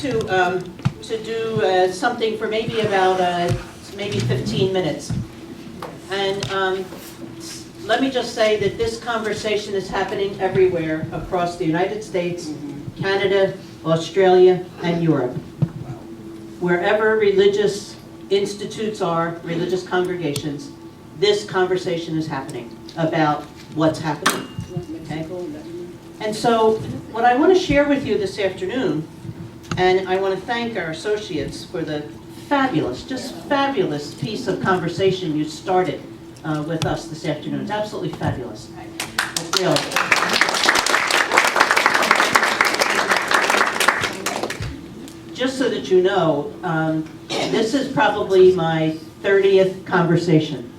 to do something for maybe about maybe 15 minutes. And let me just say that this conversation is happening everywhere across the United States, Canada, Australia, and Europe. Wherever religious institutes are, religious congregations, this conversation is happening about what's happening. Okay? And so what I want to share with you this afternoon, and I want to thank our associates for the fabulous, just fabulous piece of conversation you started with us this afternoon. It's absolutely fabulous. Really. Just so that you know, this is probably my 30th conversation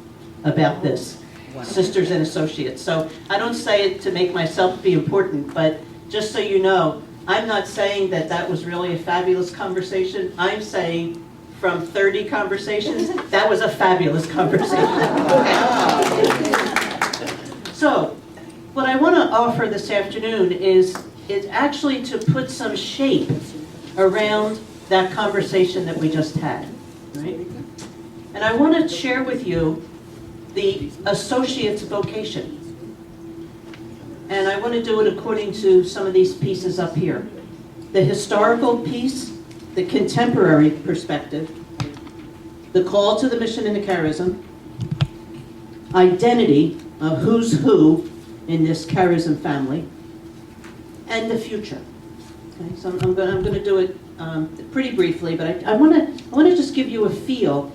about this. Sisters and associates. So I don't say it to make myself be important, but just so you know, I'm not saying that that was really a fabulous conversation. I'm saying from 30 conversations, that was a fabulous conversation. So what I want to offer this afternoon is actually to put some shape around that conversation that we just had. Right? And I want to share with you the associate's vocation. And I want to do it according to some of these pieces up here. The historical piece, the contemporary perspective, the call to the mission and the charism, identity of who's who in this charism family, and the future. Okay, so I'm going to do it pretty briefly, but I want to just give you a feel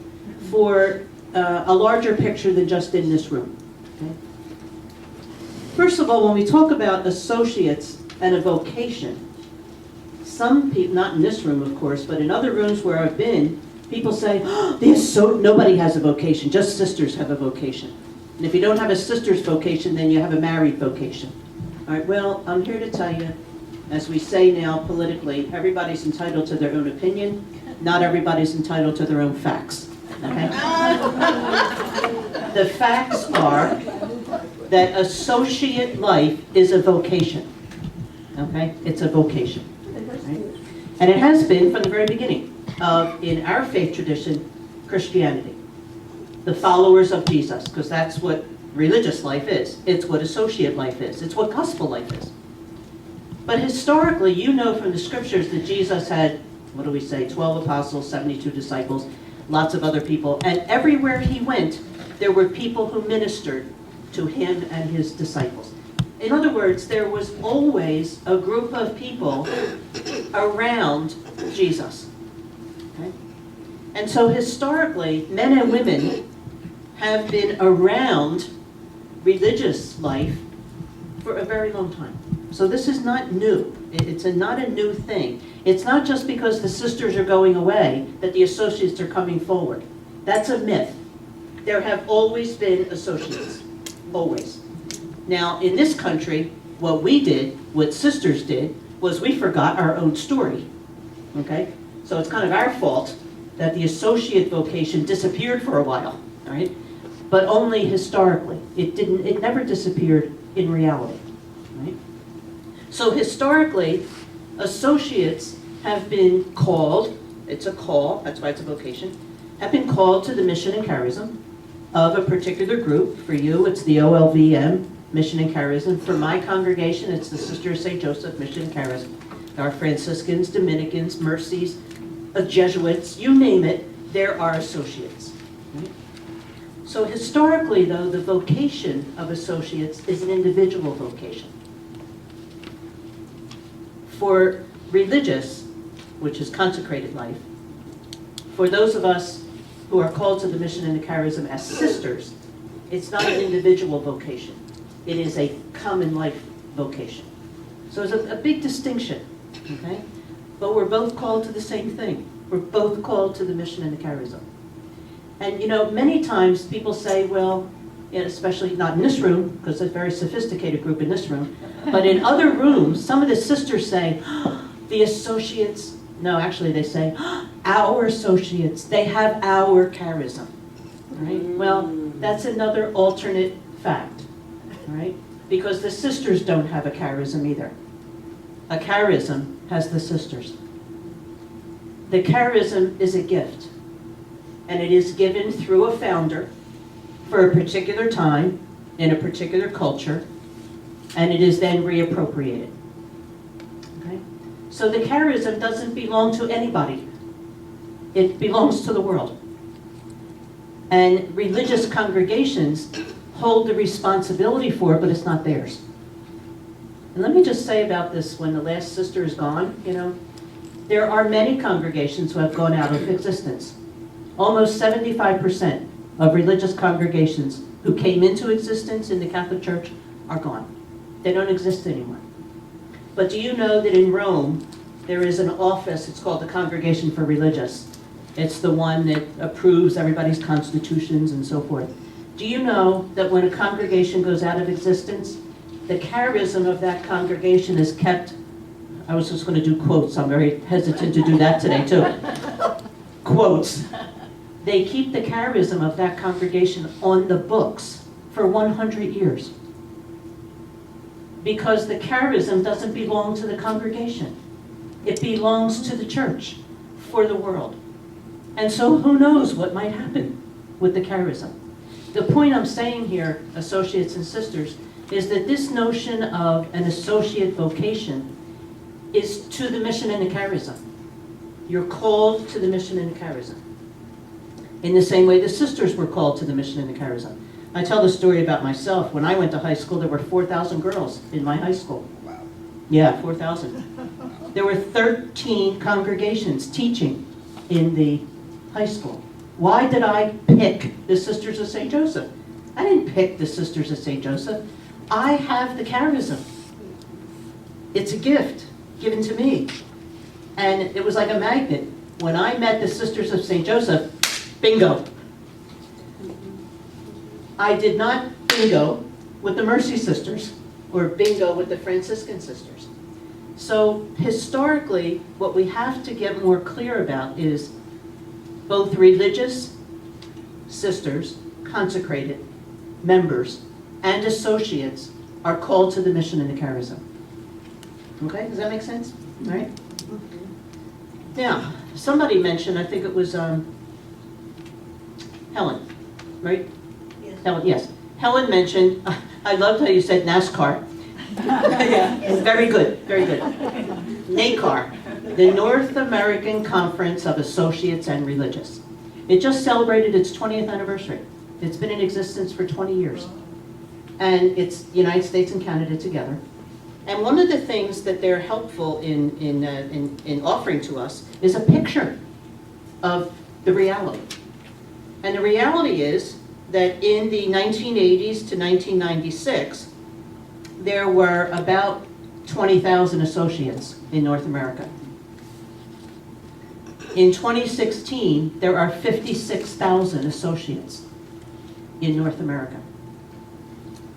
for a larger picture than just in this room. Okay? First of all, when we talk about associates and a vocation, some people, not in this room of course, but in other rooms where I've been, people say, oh, nobody has a vocation, just sisters have a vocation. And if you don't have a sister's vocation, then you have a married vocation. All right, well, I'm here to tell you, as we say now politically, everybody's entitled to their own opinion, not everybody's entitled to their own facts. Okay? The facts are that associate life is a vocation. Okay? It's a vocation. Right? And it has been from the very beginning of, in our faith tradition, Christianity. The followers of Jesus, because that's what religious life is. It's what associate life is. It's what gospel life is. But historically, you know from the scriptures that Jesus had, what do we say, 12 apostles, 72 disciples, lots of other people, and everywhere he went, there were people who ministered to him and his disciples. In other words, there was always a group of people around Jesus. Okay? And so historically, men and women have been around religious life for a very long time. So this is not new. It's not a new thing. It's not just because the sisters are going away that the associates are coming forward. That's a myth. There have always been associates. Always. Now, in this country, what we did, what sisters did, was we forgot our own story. Okay? So it's kind of our fault that the associate vocation disappeared for a while. All right? But only historically. It never disappeared in reality. Right? So historically, associates have been called, it's a call, that's why it's a vocation, have been called to the mission and charism of a particular group. For you, it's the OLVM, Mission and Charism. For my congregation, it's the Sisters of St. Joseph, Mission and Charism. There are Franciscans, Dominicans, Mercies, Jesuits, you name it, there are associates. Right? So historically, though, the vocation of associates is an individual vocation. For religious, which is consecrated life, for those of us who are called to the mission and the charism as sisters, it's not an individual vocation. It is a common life vocation. So there's a big distinction, okay? But we're both called to the same thing. We're both called to the mission and the charism. And you know, many times people say, well, especially not in this room, because it's a very sophisticated group in this room, but in other rooms, some of the sisters say, the associates, no, actually they say, our associates, they have our charism. Right? Well, that's another alternate fact, right? Because the sisters don't have a charism either. A charism has the sisters. The charism is a gift, and it is given through a founder for a particular time in a particular culture, and it is then reappropriated. Okay? So the charism doesn't belong to anybody. It belongs to the world. And religious congregations hold the responsibility for it, but it's not theirs. And let me just say about this, when the last sister is gone, there are many congregations who have gone out of existence. Almost 75% of religious congregations who came into existence in the Catholic Church are gone. They don't exist anymore. But do you know that in Rome, there is an office, it's called the Congregation for Religious. It's the one that approves everybody's constitutions and so forth. Do you know that when a congregation goes out of existence, the charism of that congregation is kept? I was just going to do quotes. I'm very hesitant to do that today, too. Quotes. They keep the charism of that congregation on the books for 100 years. Because the charism doesn't belong to the congregation. It belongs to the church for the world. And so who knows what might happen with the charism. The point I'm saying here, associates and sisters, is that this notion of an associate vocation is to the mission and the charism. You're called to the mission and the charism. In the same way the sisters were called to the mission and the charism. I tell the story about myself. When I went to high school, there were 4,000 girls in my high school. Wow. Yeah, 4,000. There were 13 congregations teaching in the high school. Why did I pick the Sisters of St. Joseph? I didn't pick the Sisters of St. Joseph. I have the charism. It's a gift given to me. And it was like a magnet. When I met the Sisters of St. Joseph, bingo. I did not bingo with the Mercy Sisters or bingo with the Franciscan Sisters. So historically, what we have to get more clear about is both religious sisters, consecrated members, and associates are called to the mission and the charism. Okay, does that make sense? All right? Now, somebody mentioned, I think it was Helen, right? Yes. Helen, yes. Helen mentioned, I loved how you said NASCAR. Yeah, very good, very good. NACAR, the North American Conference of Associates and Religious. It just celebrated its 20th anniversary. It's been in existence for 20 years. And it's the United States and Canada together. And one of the things that they're helpful in offering to us is a picture of the reality. And the reality is that in the 1980s to 1996, there were about 20,000 associates in North America. In 2016, there are 56,000 associates in North America.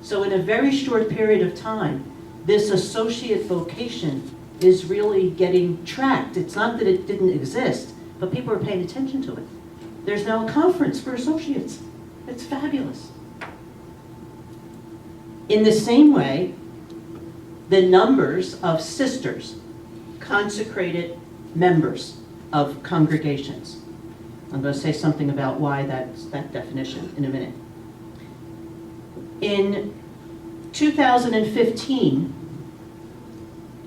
So in a very short period of time, this associate vocation is really getting tracked. It's not that it didn't exist, but people are paying attention to it. There's now a conference for associates. It's fabulous. In the same way, the numbers of sisters, consecrated members of congregations. I'm going to say something about why that's that definition in a minute. In 2015,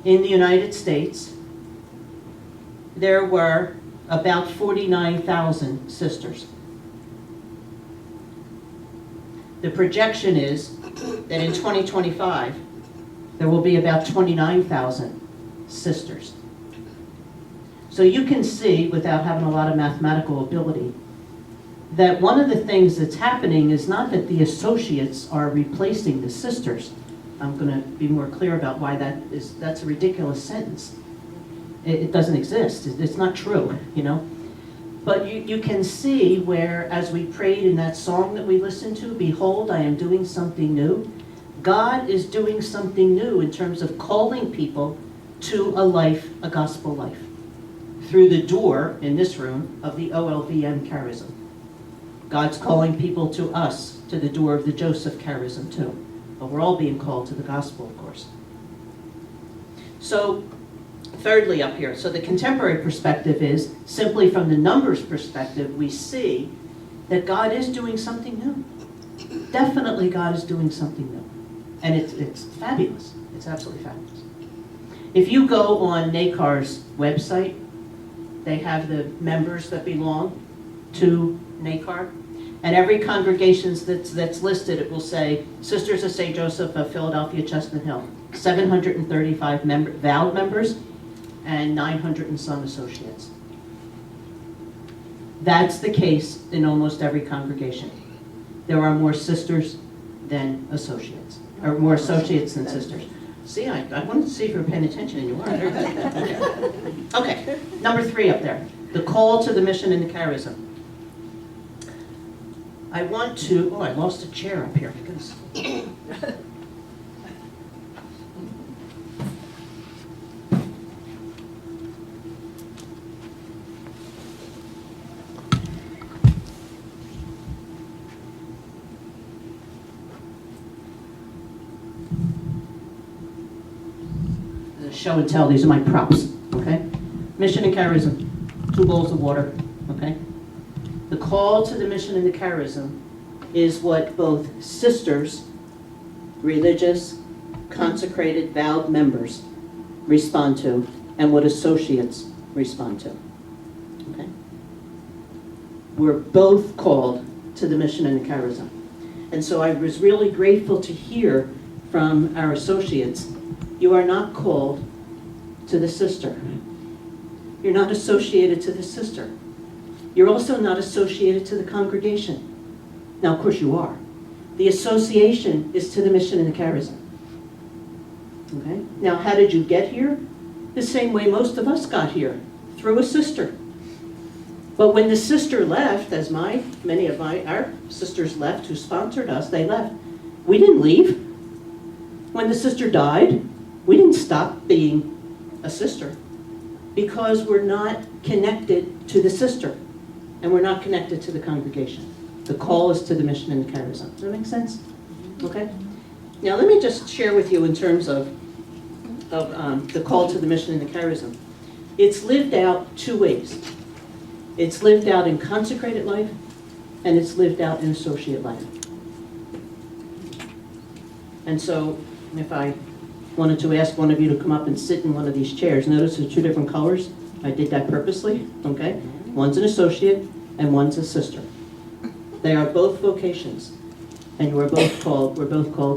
in the United States, there were about 49,000 sisters. The projection is that in 2025, there will be about 29,000 sisters. So you can see, without having a lot of mathematical ability, that one of the things that's happening is not that the associates are replacing the sisters. I'm going to be more clear about why that's a ridiculous sentence. It doesn't exist. It's not true, you know. But you can see where, as we prayed in that song that we listened to, "Behold, I am doing something new." God is doing something new in terms of calling people to a life, a gospel life, through the door, in this room, of the OLVM charism. God's calling people to us, to the door of the Joseph charism too. But we're all being called to the gospel, of course. So, thirdly up here, so the contemporary perspective is, simply from the numbers perspective, we see that God is doing something new. Definitely God is doing something new. And it's fabulous. It's absolutely fabulous. If you go on NACAR's website, they have the members that belong to NACAR. And every congregation that's listed, it will say, Sisters of St. Joseph of Philadelphia, Chestnut Hill, 735 vowed members and 900 and some associates. That's the case in almost every congregation. There are more sisters than associates, or more associates than sisters. See, I wanted to see if you were paying attention, and you weren't. Okay, number 3 up there, the call to the mission and the charism. I want to, I lost a chair up here. Because show and tell, these are my props, okay? Mission and charism, 2 bowls of water, okay? The call to the mission and the charism is what both sisters, religious, consecrated, vowed members respond to, and what associates respond to, okay? We're both called to the mission and the charism. And so I was really grateful to hear from our associates, you are not called to the sister. You're not associated to the sister. You're also not associated to the congregation. Now, of course you are. The association is to the mission and the charism. Okay? Now, how did you get here? The same way most of us got here, through a sister. But when the sister left, as many of our sisters left who sponsored us, they left. We didn't leave. When the sister died, we didn't stop being a sister because we're not connected to the sister and we're not connected to the congregation. The call is to the mission and the charism. Does that make sense? Okay? Now let me just share with you in terms of the call to the mission and the charism. It's lived out 2 ways. It's lived out in consecrated life and it's lived out in associate life. And so if I wanted to ask one of you to come up and sit in one of these chairs. Notice there's 2 different colors. I did that purposely, okay? One's an associate and one's a sister. They are both vocations, and we're both called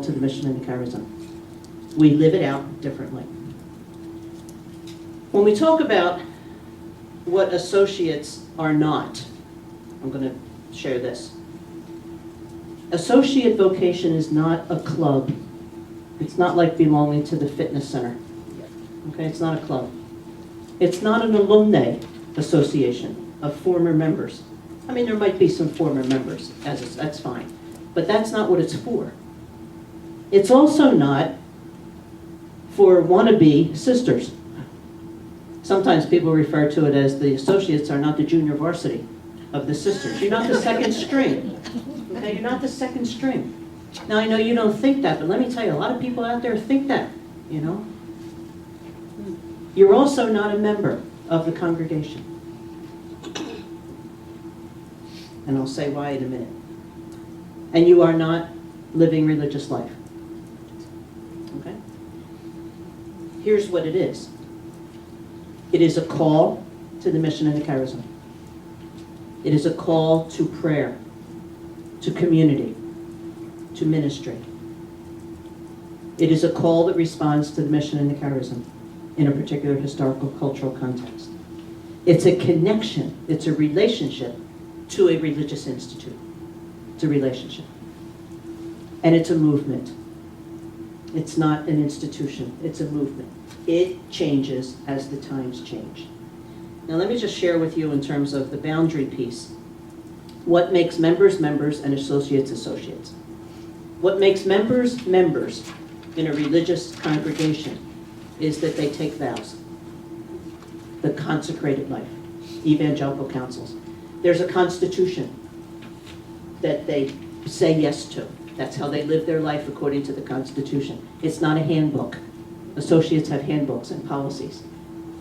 to the mission and the charism. We live it out differently. When we talk about what associates are not, I'm going to share this. Associate vocation is not a club. It's not like belonging to the fitness center. Okay, it's not a club. It's not an alumni association of former members. I mean, there might be some former members, that's fine. But that's not what it's for. It's also not for wannabe sisters. Sometimes people refer to it as the associates are not the junior varsity of the sisters. You're not the second string. Okay, you're not the second string. Now, I know you don't think that, but let me tell you, a lot of people out there think that, you know. You're also not a member of the congregation. And I'll say why in a minute. And you are not living religious life. Okay? Here's what it is. It is a call to the mission and the charism. It is a call to prayer, to community, to ministry. It is a call that responds to the mission and the charism in a particular historical, cultural context. It's a connection, it's a relationship to a religious institute. It's a relationship. And it's a movement. It's not an institution, it's a movement. It changes as the times change. Now let me just share with you in terms of the boundary piece, what makes members members and associates associates. What makes members members in a religious congregation is that they take vows. The consecrated life, evangelical councils. There's a constitution that they say yes to. That's how they live their life according to the Constitution. It's not a handbook. Associates have handbooks and policies.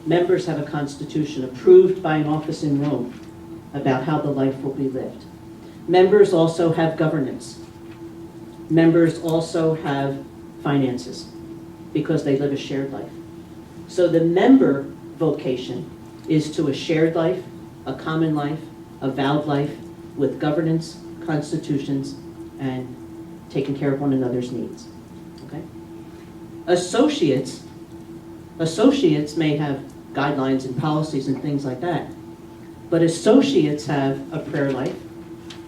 Members have a constitution approved by an office in Rome about how the life will be lived. Members also have governance. Members also have finances because they live a shared life. So the member vocation is to a shared life, a common life, a vowed life with governance, constitutions, and taking care of one another's needs. Okay? Associates may have guidelines and policies and things like that, but associates have a prayer life,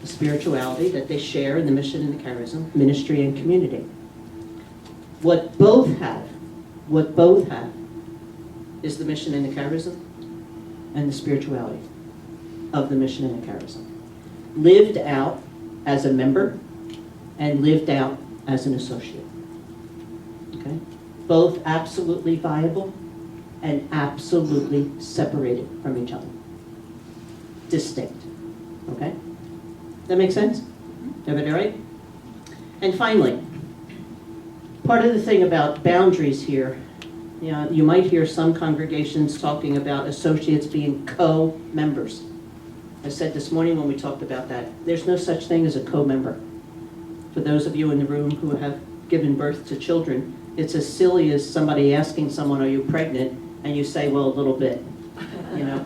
a spirituality that they share in the mission and the charism, ministry and community. What both have is the mission and the charism and the spirituality of the mission and the charism. Lived out as a member and lived out as an associate. Okay? Both absolutely viable and absolutely separated from each other. Distinct. Okay? That makes sense? Everybody all right? And finally, part of the thing about boundaries here, you might hear some congregations talking about associates being co-members. I said this morning when we talked about that, there's no such thing as a co-member. For those of you in the room who have given birth to children, it's as silly as somebody asking someone, are you pregnant? And you say, well, a little bit. You know,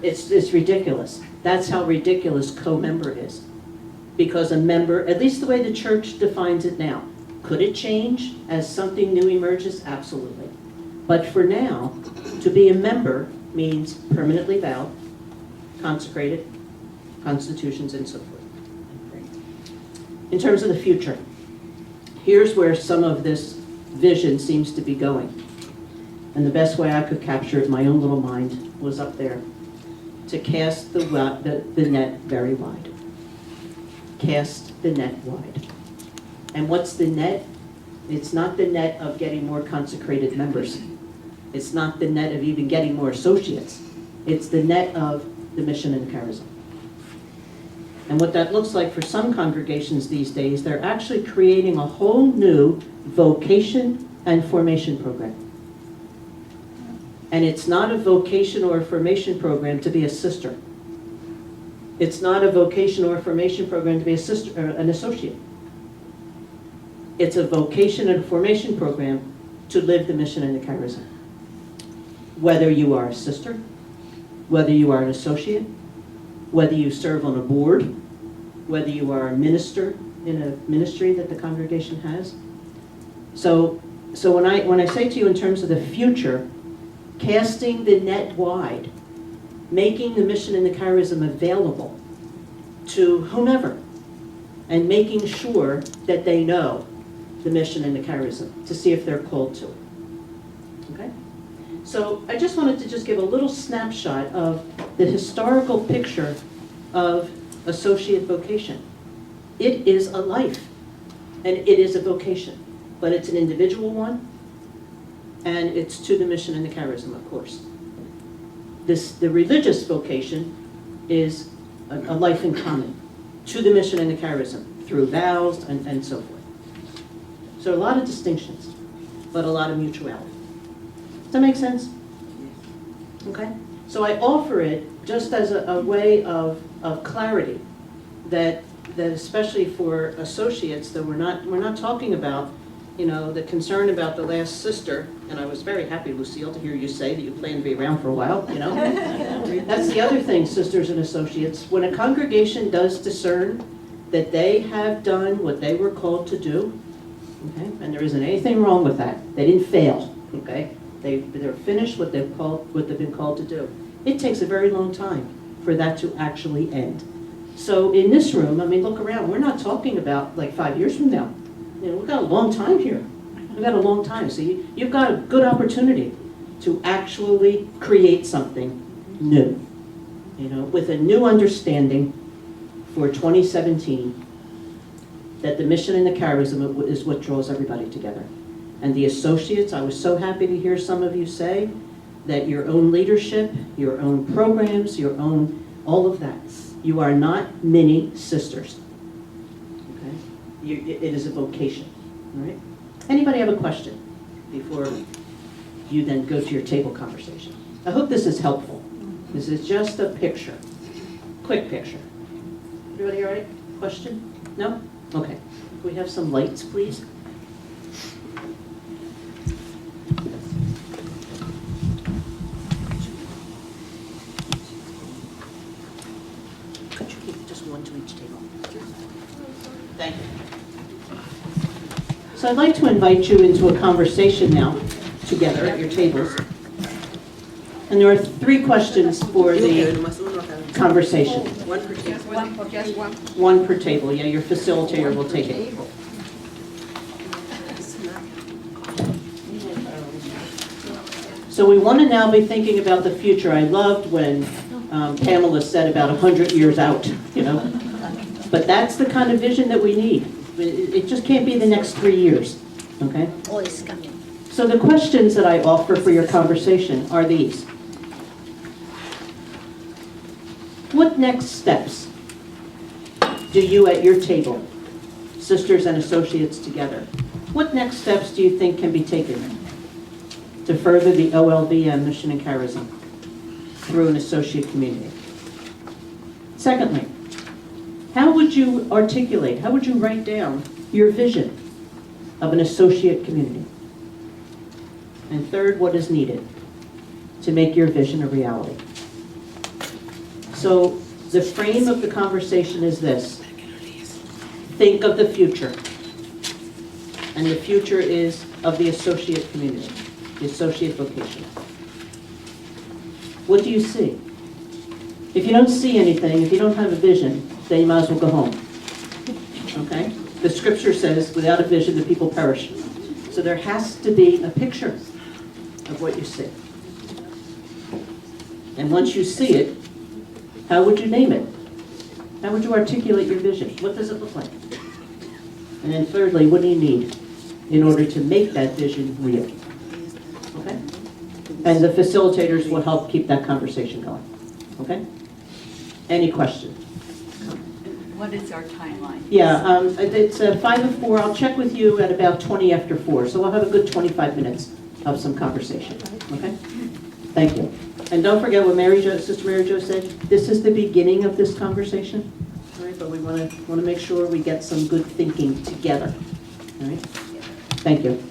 it's ridiculous. That's how ridiculous co-member is. Because a member, at least the way the church defines it now, could it change as something new emerges? Absolutely. But for now, to be a member means permanently vowed, consecrated, constitutions, and so forth. In terms of the future, here's where some of this vision seems to be going. And the best way I could capture it in my own little mind was up there. To cast the net very wide. Cast the net wide. And what's the net? It's not the net of getting more consecrated members. It's not the net of even getting more associates. It's the net of the mission and the charism. And what that looks like for some congregations these days, they're actually creating a whole new vocation and formation program. And it's not a vocation or a formation program to be a sister. It's not a vocation or a formation program to be a sister or an associate. It's a vocation and a formation program to live the mission and the charism. Whether you are a sister, whether you are an associate, whether you serve on a board, whether you are a minister in a ministry that the congregation has. So when I say to you in terms of the future, casting the net wide, making the mission and the charism available to whomever, and making sure that they know the mission and the charism to see if they're called to it. Okay? So I just wanted to just give a little snapshot of the historical picture of associate vocation. It is a life, and it is a vocation, but it's an individual one, and it's to the mission and the charism, of course. The religious vocation is a life in common to the mission and the charism through vows and so forth. So a lot of distinctions, but a lot of mutuality. Does that make sense? Okay? So I offer it just as a way of clarity that especially for associates, that we're not talking about, the concern about the last sister, and I was very happy, Lucille, to hear you say that you plan to be around for a while, That's the other thing, sisters and associates. When a congregation does discern that they have done what they were called to do, okay, and there isn't anything wrong with that. They didn't fail, okay? They're finished what they've been called to do. It takes a very long time for that to actually end. So in this room, look around. We're not talking about like 5 years from now. We've got a long time here. We've got a long time. So you've got a good opportunity to actually create something new, with a new understanding for 2017 that the mission and the charism is what draws everybody together. And the associates, I was so happy to hear some of you say that your own leadership, your own programs, your own, all of that, you are not mini sisters. Okay? It is a vocation. All right? Anybody have a question before you then go to your table conversation? I hope this is helpful. This is just a picture, quick picture. Everybody all right? Question? No? Okay. Can we have some lights, please? Could you give just one to each table? Thank you. So I'd like to invite you into a conversation now, together at your tables. And there are 3 questions for the conversation. One per table, yeah, your facilitator will take it. So we want to now be thinking about the future. I loved when Pamela said about 100 years out, you know. But that's the kind of vision that we need. It just can't be the next 3 years, okay? Always coming. So the questions that I offer for your conversation are these. What next steps do you at your table, sisters and associates together, what next steps do you think can be taken to further the OLVM mission and charism through an associate community? Secondly, how would you articulate, how would you write down your vision of an associate community? And third, what is needed to make your vision a reality? So the frame of the conversation is this. Think of the future. And the future is of the associate community, the associate vocation. What do you see? If you don't see anything, if you don't have a vision, then you might as well go home. Okay? The scripture says, without a vision, the people perish. So there has to be a picture of what you see. And once you see it, how would you name it? How would you articulate your vision? What does it look like? And then thirdly, what do you need in order to make that vision real? Okay? And the facilitators will help keep that conversation going. Okay? Any questions? What is our timeline? Yeah, it's 5 of 4. I'll check with you at about 20 after 4. So we'll have a good 25 minutes of some conversation. Okay? Thank you. And don't forget what Sister Mary Jo said. This is the beginning of this conversation. All right, but we want to make sure we get some good thinking together. All right? Thank you.